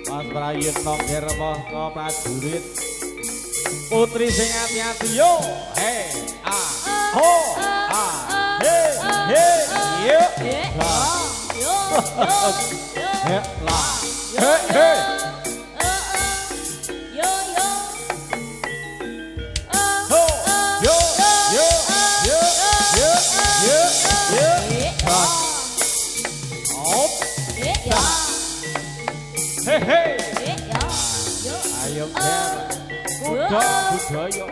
Mas Prayitno Germoh prajurit putri sing ati-ati yo he a ho a he yo yo he la he yo yo ho yo yo yo yo yo yo hop ya he he ayo Buddha budaya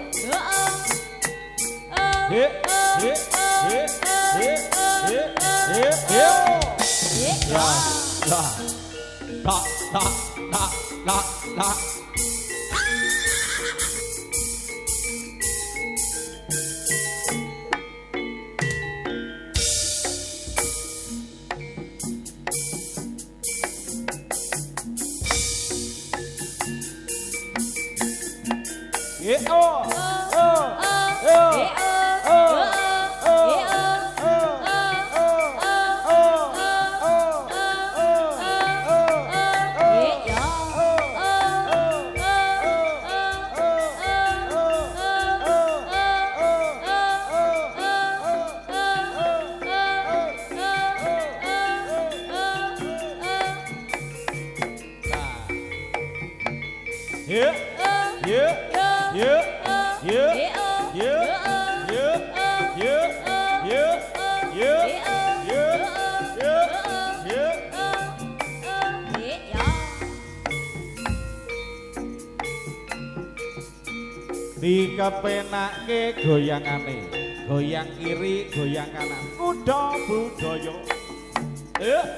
dikepenake goyangane goyang kiri goyang kanan kuda budaya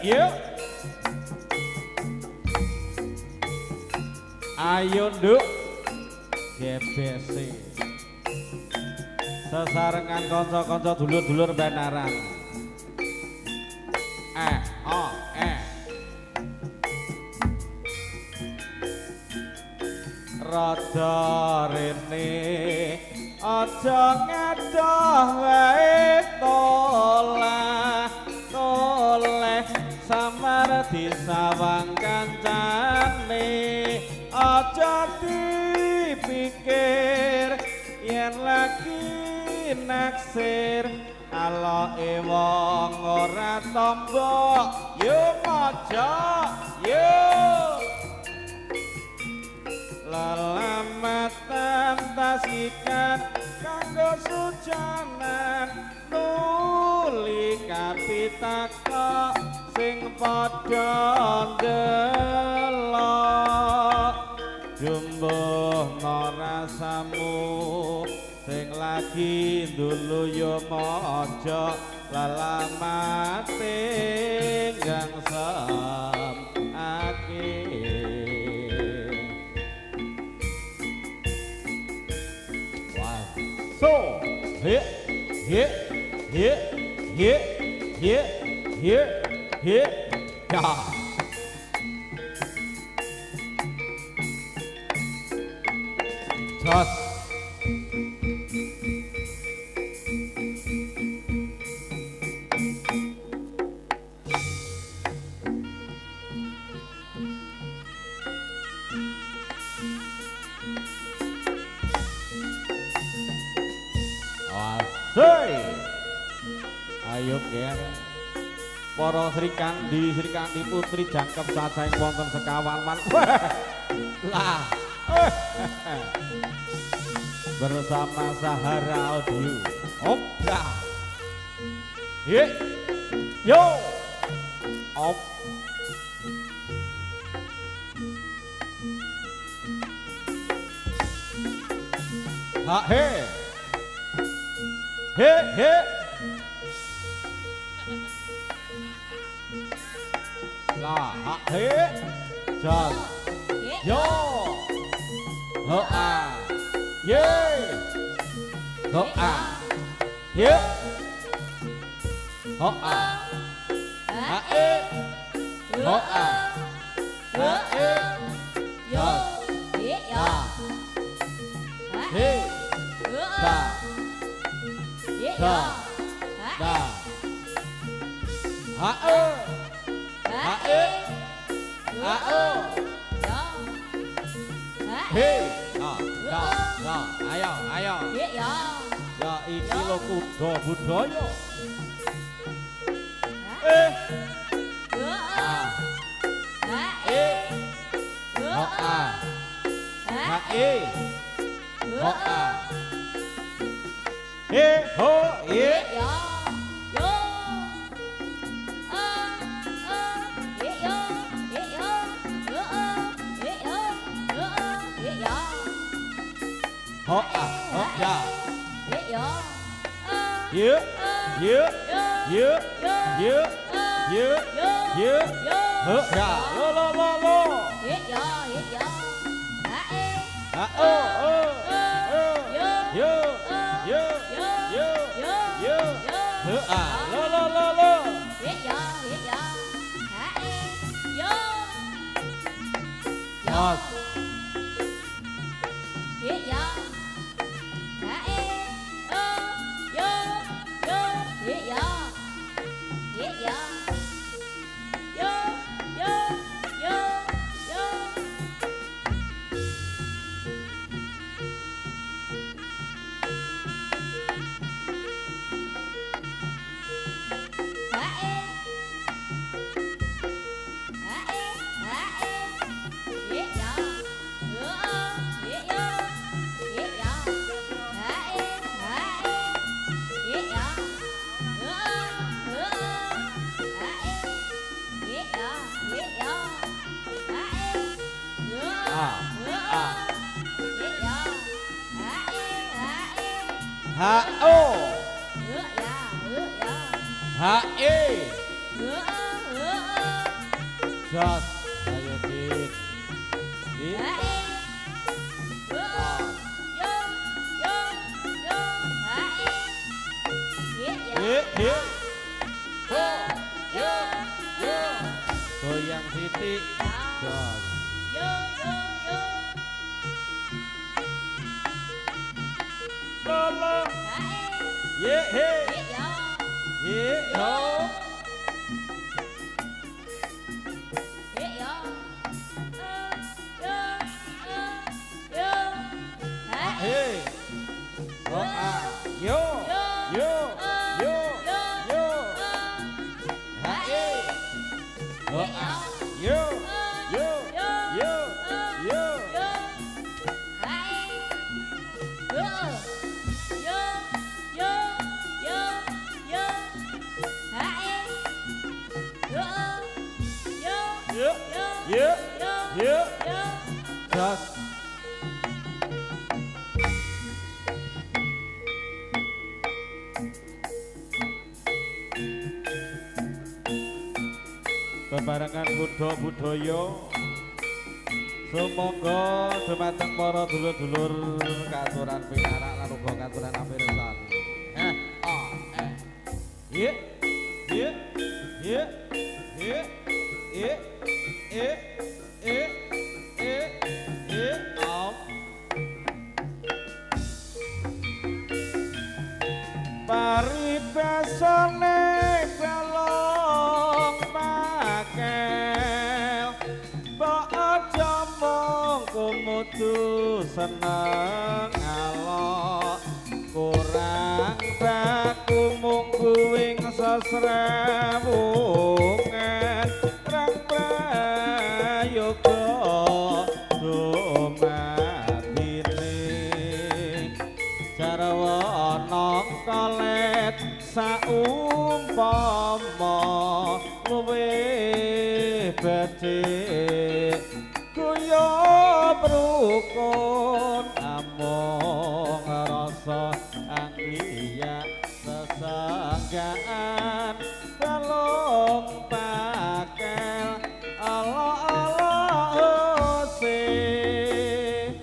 yuk ayo nduk GBC sesarengan kanca-kanca dulur-dulur benaran rada rene aja ngadah wae toleh samar disawang kancane aja dipikir yen lagi naksir aloke wong ora tombo yo aja yo lalamatan tasikan kanggo sujanan nuli kapitaka sing padha ndelok jumbuh rasamu sing lagi dulu yo mojo lalamate gangsam so here ya jos ayo ger para Sri Kandi putri jangkep sasaeng wonten sekawan man lah bersama Sahara Audio opda yo op ha he la he jas yo ho a ye ho a ye ho a ha e ho a Hei, ayo. Ya iki lho kuda budaya. Jos, ayo Dit. Goyang titik. Jos. Lolo. Ye he. Ye yo. Bebarengan kuda budaya sumangga dumateng para dulur-dulur katuran pinarak lan uga katuran amiresan. Paribasane pelong pakel mbok aja mung kumudu seneng alok kurang baku mung wing sesrewungan rang prayoga dumatine jarwana kalet saumpama luwih becik kuya brukun amung rasa anggiya sesanggaan pelong pakel ala-ala usih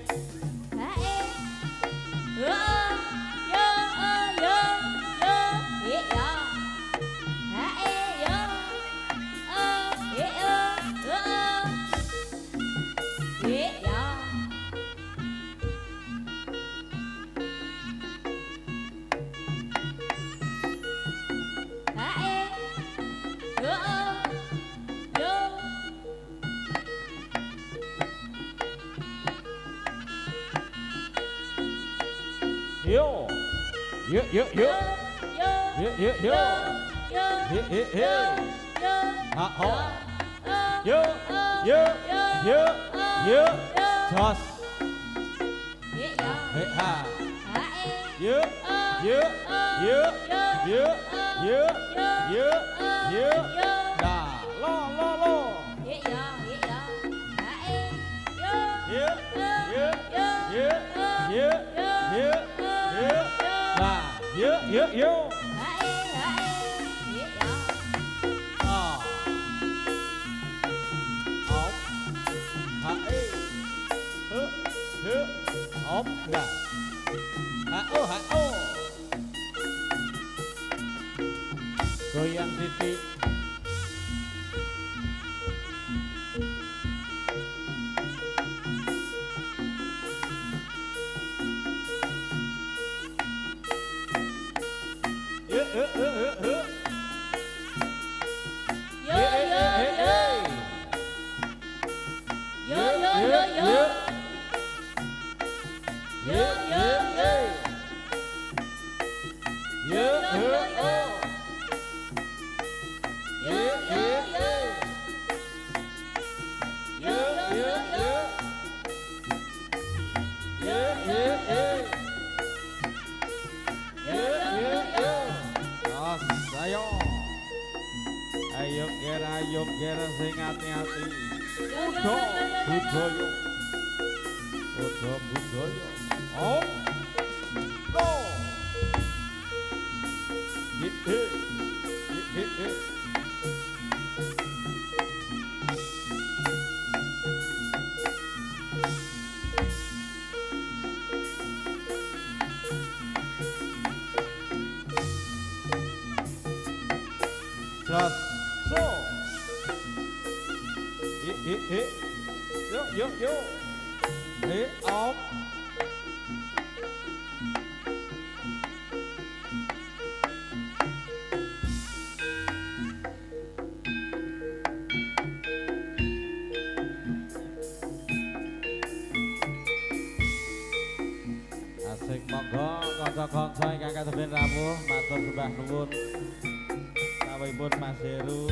yo yo yo yo yo yo yo yo yo yo ha ho yo yo yo yo jos he ha yo yo yo yo yo yo yo da lo lo lo yo yo yo yo yo da yo yo yo ốp gà hạ ô goyang titik ayo gera sing ati-ati budaya om go just so yo om asik monggo kanca-kanca ingkang katepin rawuh matur sembah nuwun kawuhipun Mas Heru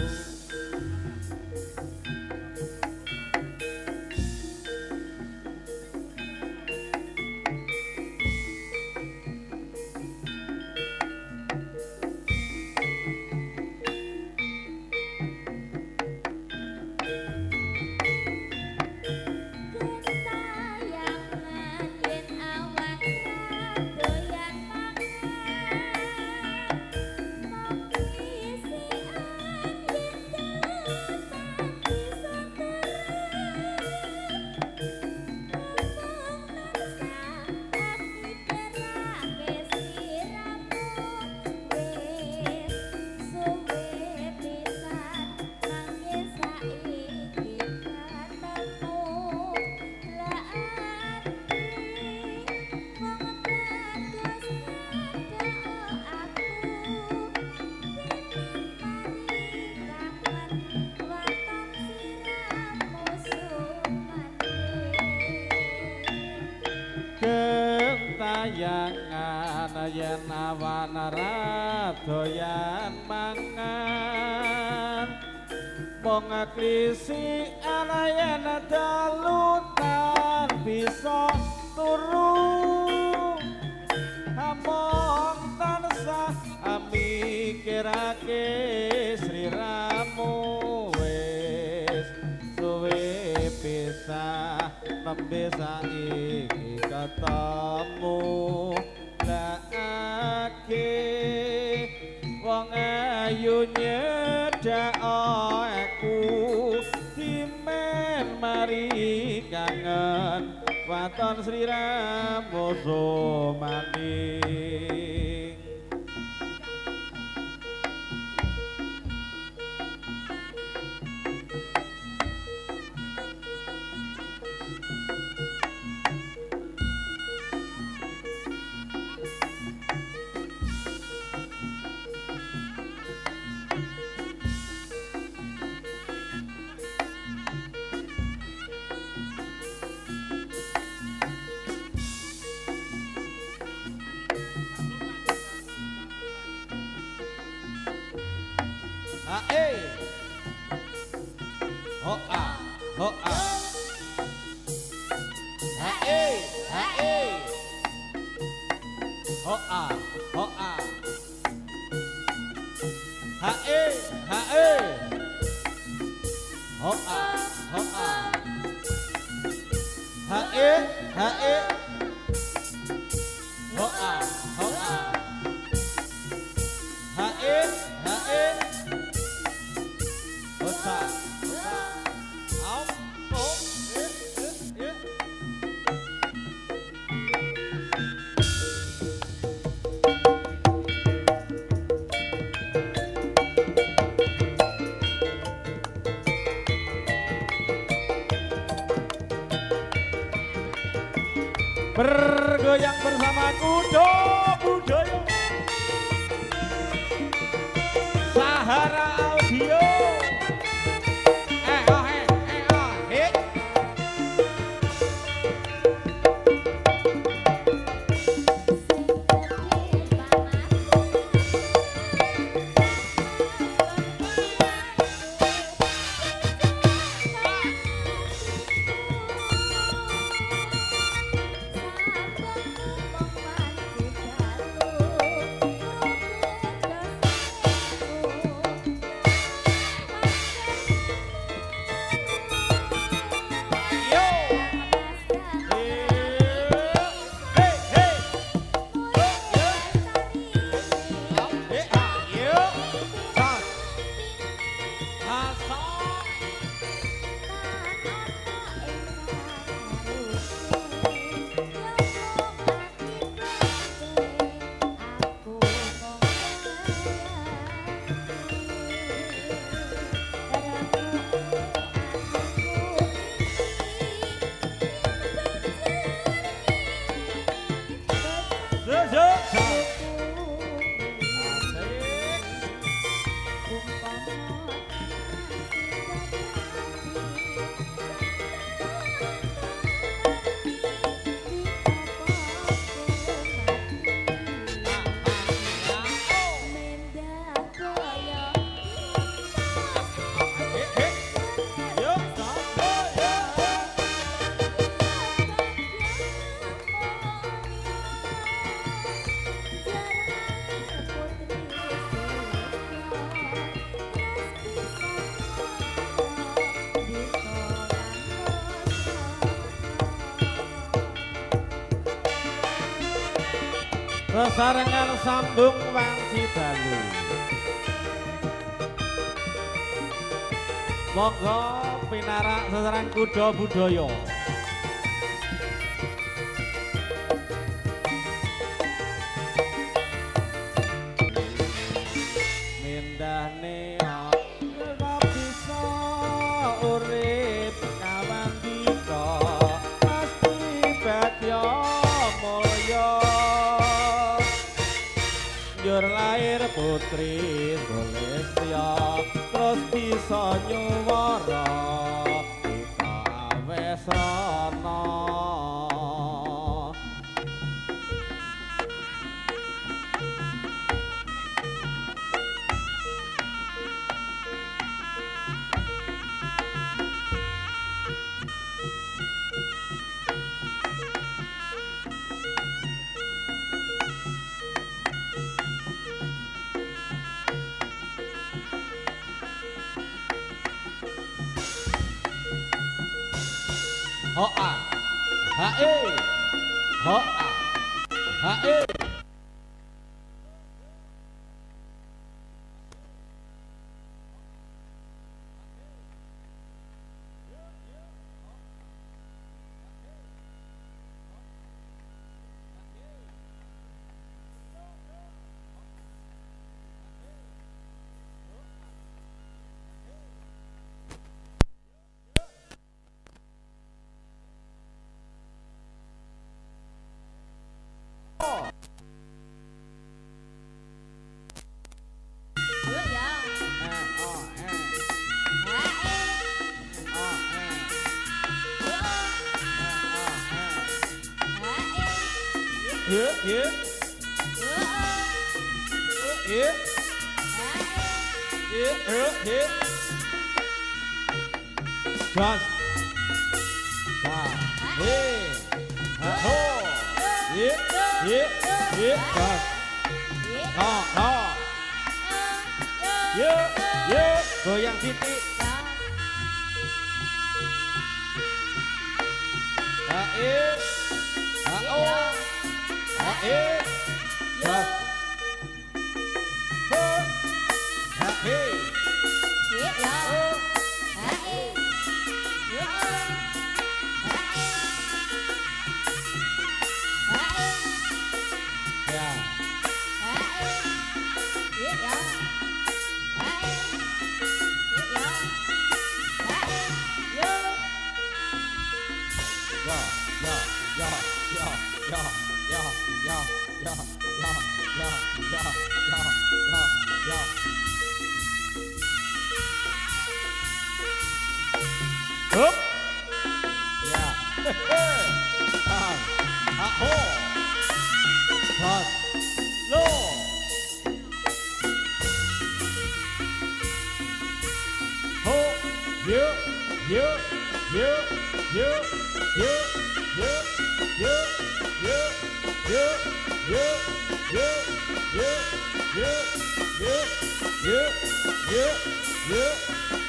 tayangan yen awan doyan mangan mong klisi ana yen dalunan bisa turu among tansah mikirake sliramu wis suwe pisah nembe saiki ketemu lake wong ayu nyedak aku dimen mari kangen waton sliramu somaning Ho a, ho a. Ha e, ha e. Ho a, ho a. Ha e, ha e. Ho a, ho a. Ha e, ha e. Ho a, ho a. Ha e, ha e. Ho sa, ho sa. Ao, o, e, e. Bergoyang bersama kudo budaya Sahara Audio. Sesarengan sambung wanci dalu. Monggo pinarak sesarengan kuda budaya. Mindahne ora bisa urip kawan dika pasti badya mulya. Njur lair putri Sulistya terus bisa nyuwara kita awes rana. Ho a, ha e, ho a, ha e. Just. Ah. Hey. Oh. Yeah. Yeah. Yeah. Just. Ah. Ah. Yeah. Yeah. Goyang titik. Just. Hey. Yeah. Up. Yeah. Down. Ho. Cut. Low. Ho. You. You. You. You. You. You. You. You. You. You. You. You. You. You. You. You. You.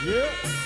You.